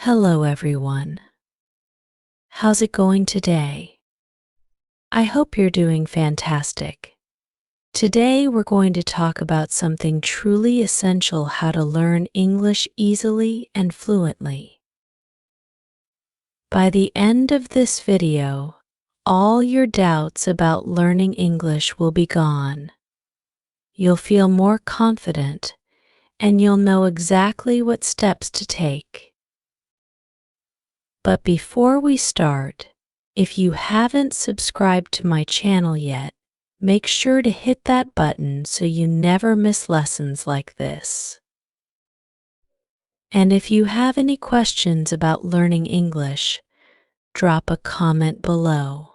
Hello, everyone. How's it going today? I hope you're doing fantastic. Today, we're going to talk about something truly essential: how to learn English easily and fluently. By the end of this video, all your doubts about learning English will be gone. You'll feel more confident, and you'll know exactly what steps to take. But before we start, if you haven't subscribed to my channel yet, make sure to hit that button so you never miss lessons like this. And if you have any questions about learning English, drop a comment below.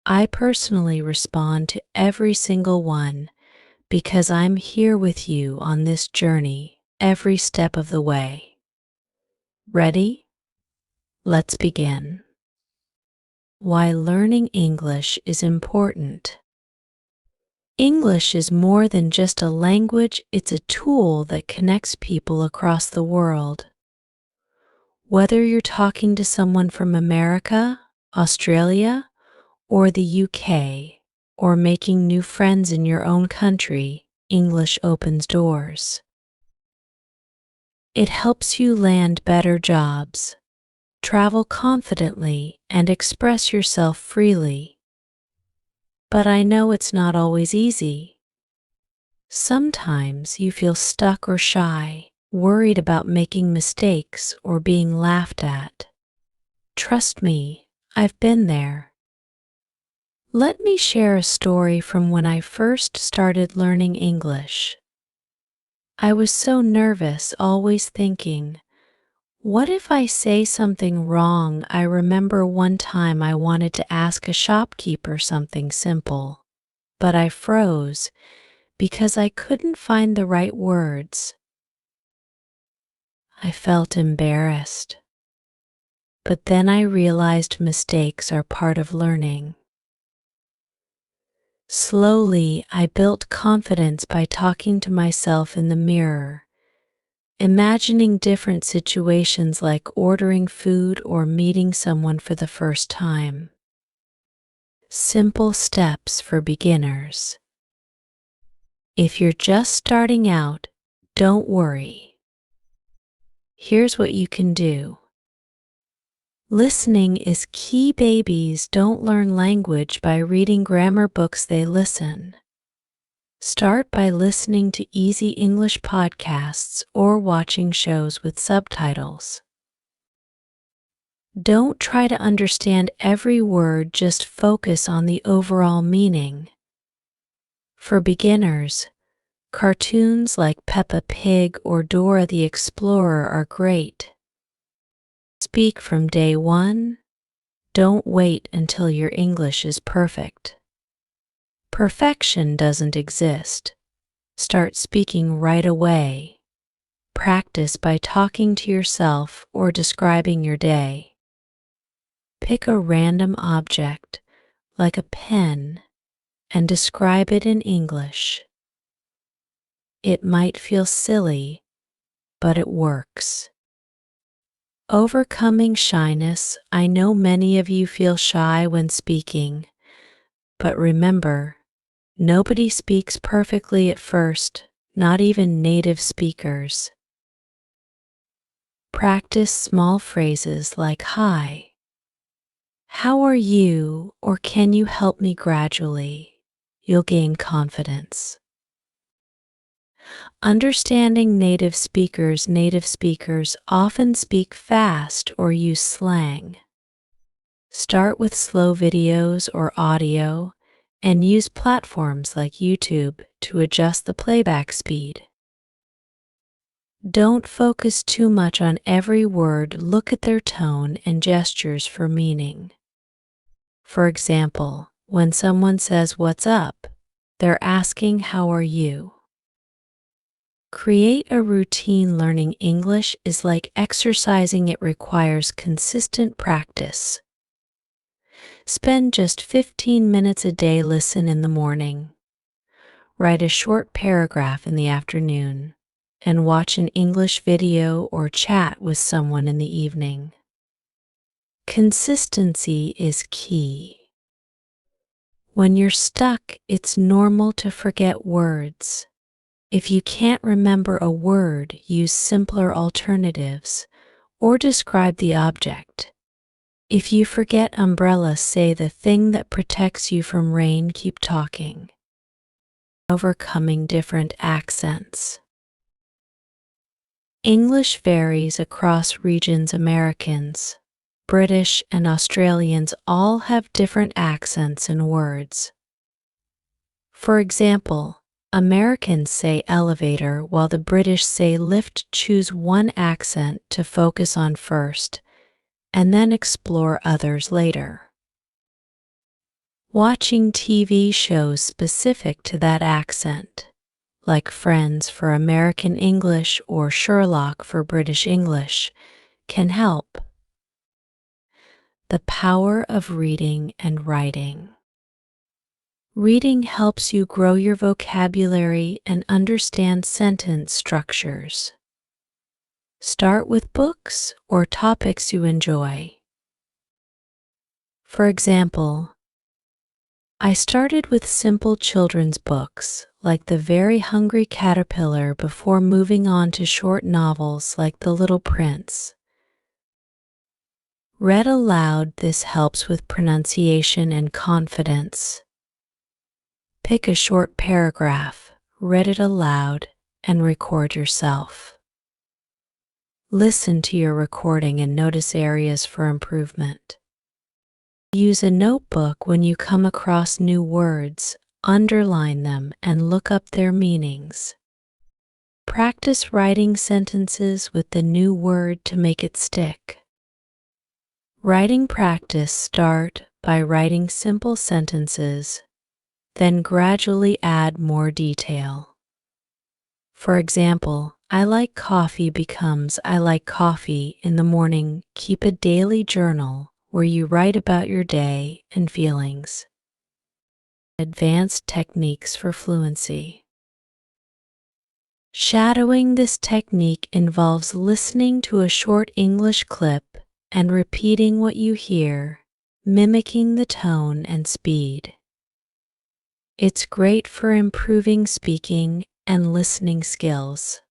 I personally respond to every single one because I'm here with you on this journey every step of the way. Ready? Let's begin. Why learning English is important. English is more than just a language, it's a tool that connects people across the world. Whether you're talking to someone from America, Australia, or the UK, or making new friends in your own country, English opens doors. It helps you land better jobs, travel confidently, and express yourself freely. But I know it's not always easy. Sometimes you feel stuck or shy, worried about making mistakes or being laughed at. Trust me, I've been there. Let me share a story from when I first started learning English. I was so nervous, always thinking, what if I say something wrong? I remember one time I wanted to ask a shopkeeper something simple, but I froze because I couldn't find the right words. I felt embarrassed. But then I realized mistakes are part of learning. Slowly, I built confidence by talking to myself in the mirror, imagining different situations like ordering food or meeting someone for the first time. Simple steps for beginners. If you're just starting out, don't worry. Here's what you can do. Listening is key. Babies don't learn language by reading grammar books, they listen. Start by listening to easy English podcasts or watching shows with subtitles. Don't try to understand every word, just focus on the overall meaning. For beginners, cartoons like Peppa Pig or Dora the Explorer are great. Speak from day one. Don't wait until your English is perfect. Perfection doesn't exist. Start speaking right away. Practice by talking to yourself or describing your day. Pick a random object, like a pen, and describe it in English. It might feel silly, but it works. Overcoming shyness. I know many of you feel shy when speaking, but remember, nobody speaks perfectly at first, not even native speakers. Practice small phrases like "Hi," "How are you?" or "Can you help me?" gradually. You'll gain confidence. Understanding native speakers. Native speakers often speak fast or use slang. Start with slow videos or audio and use platforms like YouTube to adjust the playback speed. Don't focus too much on every word. Look at their tone and gestures for meaning. For example, when someone says "What's up?" they're asking "How are you?" Create a routine. Learning English is like exercising. It requires consistent practice. Spend just 15 minutes a day. Listen in the morning. Write a short paragraph in the afternoon. and watch an English video or chat with someone in the evening. Consistency is key. When you're stuck, it's normal to forget words. If you can't remember a word, use simpler alternatives or describe the object. If you forget umbrella, say the thing that protects you from rain. Keep talking. Overcoming different accents. English varies across regions. Americans, British, and Australians all have different accents and words. For example, Americans say elevator while the British say lift. Choose one accent to focus on first, and then explore others later. Watching TV shows specific to that accent, like Friends for American English or Sherlock for British English, can help. The power of reading and writing. Reading helps you grow your vocabulary and understand sentence structures. Start with books or topics you enjoy. For example, I started with simple children's books like The Very Hungry Caterpillar before moving on to short novels like The Little Prince. Read aloud. This helps with pronunciation and confidence. Pick a short paragraph, read it aloud, and record yourself. Listen to your recording and notice areas for improvement. Use a notebook when you come across new words, underline them, and look up their meanings. Practice writing sentences with the new word to make it stick. Writing practice. Start by writing simple sentences, then gradually add more detail. For example, I like coffee becomes I like coffee in the morning. Keep a daily journal where you write about your day and feelings. Advanced techniques for fluency. Shadowing. This technique involves listening to a short English clip and repeating what you hear, mimicking the tone and speed. It's great for improving speaking and listening skills.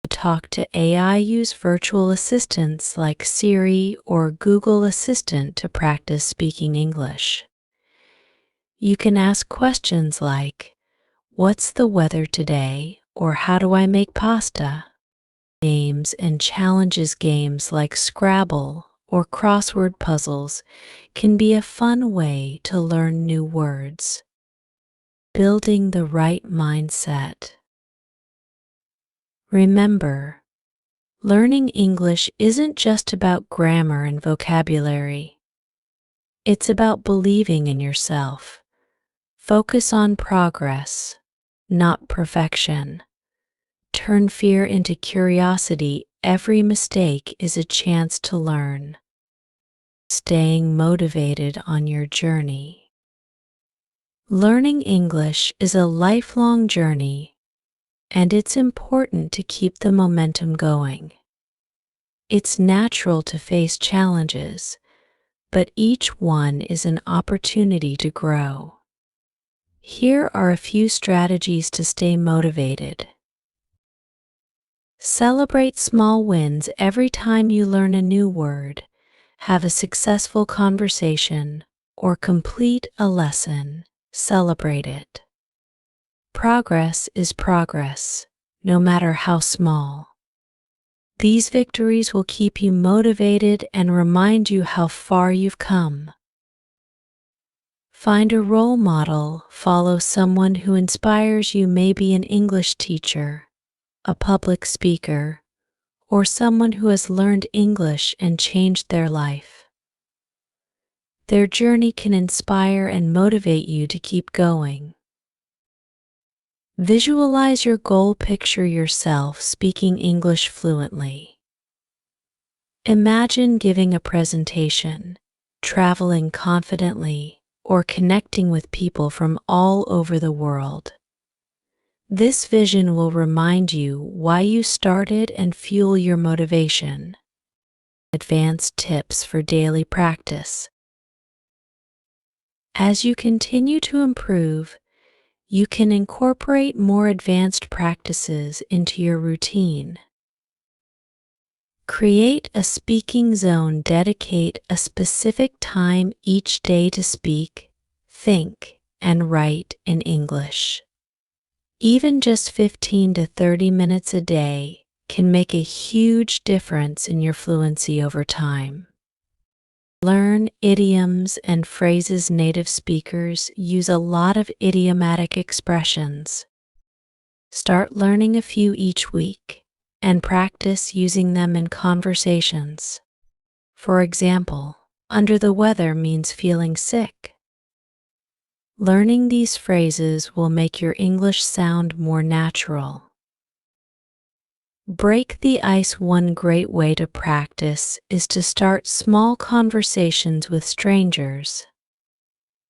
To talk to AI, use virtual assistants like Siri or Google Assistant to practice speaking English. You can ask questions like, "What's the weather today?" or "How do I make pasta?" Games and challenges. Games like Scrabble or crossword puzzles can be a fun way to learn new words. Building the right mindset. Remember, learning English isn't just about grammar and vocabulary. It's about believing in yourself. Focus on progress, not perfection. Turn fear into curiosity. Every mistake is a chance to learn. Staying motivated on your journey. Learning English is a lifelong journey, and it's important to keep the momentum going. It's natural to face challenges, but each one is an opportunity to grow. Here are a few strategies to stay motivated. Celebrate small wins every time you learn a new word, have a successful conversation, or complete a lesson. Celebrate it. Progress is progress, no matter how small. These victories will keep you motivated and remind you how far you've come. Find a role model. Follow someone who inspires you, maybe an English teacher, a public speaker, or someone who has learned English and changed their life. Their journey can inspire and motivate you to keep going. Visualize your goal. Picture yourself speaking English fluently. Imagine giving a presentation, traveling confidently, or connecting with people from all over the world. This vision will remind you why you started and fuel your motivation. Advanced tips for daily practice. As you continue to improve, you can incorporate more advanced practices into your routine. Create a speaking zone. Dedicate a specific time each day to speak, think, and write in English. Even just 15 to 30 minutes a day can make a huge difference in your fluency over time. Learn idioms and phrases. Native speakers use a lot of idiomatic expressions. Start learning a few each week and practice using them in conversations. For example, under the weather means feeling sick. Learning these phrases will make your English sound more natural. Break the ice. One great way to practice is to start small conversations with strangers.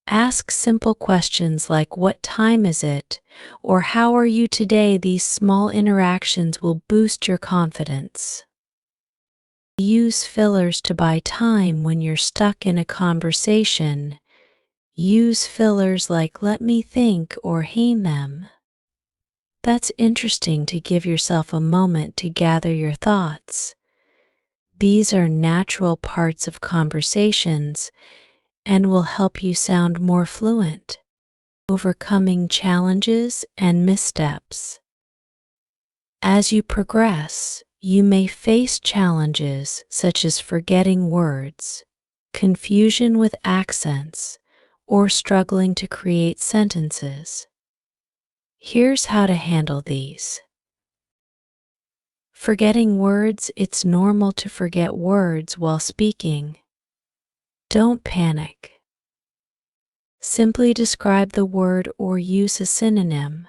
Ask simple questions like "What time is it?" or "How are you today?" These small interactions will boost your confidence. Use fillers to buy time when you're stuck in a conversation. Use fillers like "Let me think" or "Hey them." That's interesting to give yourself a moment to gather your thoughts. These are natural parts of conversations and will help you sound more fluent. Overcoming challenges and missteps. As you progress, you may face challenges such as forgetting words, confusion with accents, or struggling to create sentences. Here's how to handle these. Forgetting words. It's normal to forget words while speaking. Don't panic. Simply describe the word or use a synonym.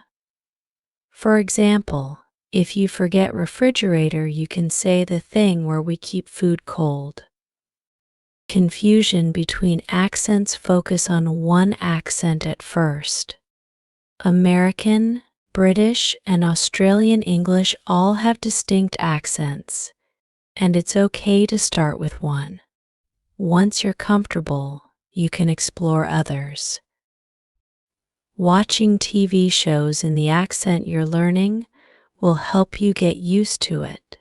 For example, if you forget refrigerator, you can say the thing where we keep food cold. Confusion between accents. Focus on one accent at first. American, British, and Australian English all have distinct accents, and it's okay to start with one. Once you're comfortable, you can explore others. Watching TV shows in the accent you're learning will help you get used to it.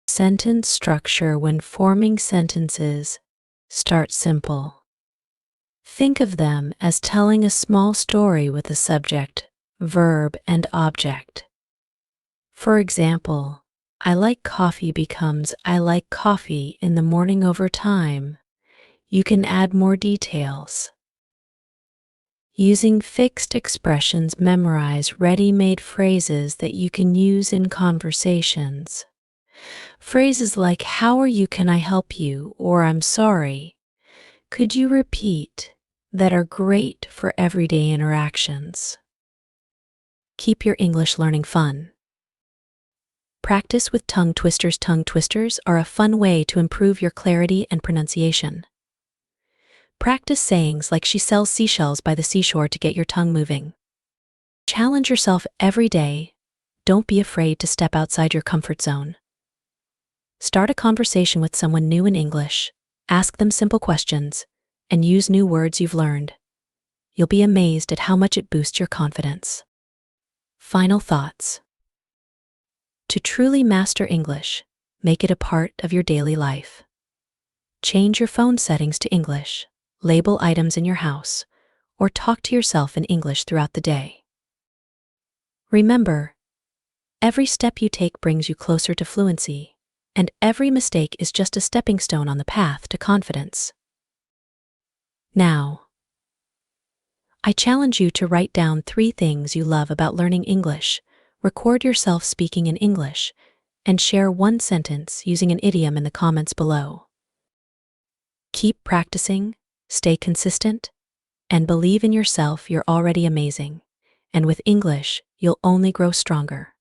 Sentence structure. When forming sentences, start simple. Think of them as telling a small story with a subject, verb, and object. For example, "I like coffee" becomes "I like coffee in the morning." Over time, you can add more details. Using fixed expressions. Memorize ready-made phrases that you can use in conversations. Phrases like "How are you?" "Can I help you?" or "I'm sorry. Could you repeat?" that are great for everyday interactions. Keep your English learning fun. Practice with tongue twisters. Tongue twisters are a fun way to improve your clarity and pronunciation. Practice sayings like "She sells seashells by the seashore" to get your tongue moving. Challenge yourself every day. Don't be afraid to step outside your comfort zone. Start a conversation with someone new in English. Ask them simple questions and use new words you've learned. You'll be amazed at how much it boosts your confidence. Final thoughts. To truly master English, make it a part of your daily life. Change your phone settings to English, label items in your house, or talk to yourself in English throughout the day. Remember, every step you take brings you closer to fluency, and every mistake is just a stepping stone on the path to confidence. Now, I challenge you to write down 3 things you love about learning English, record yourself speaking in English, and share one sentence using an idiom in the comments below. Keep practicing, stay consistent, and believe in yourself. You're already amazing, and with English, you'll only grow stronger.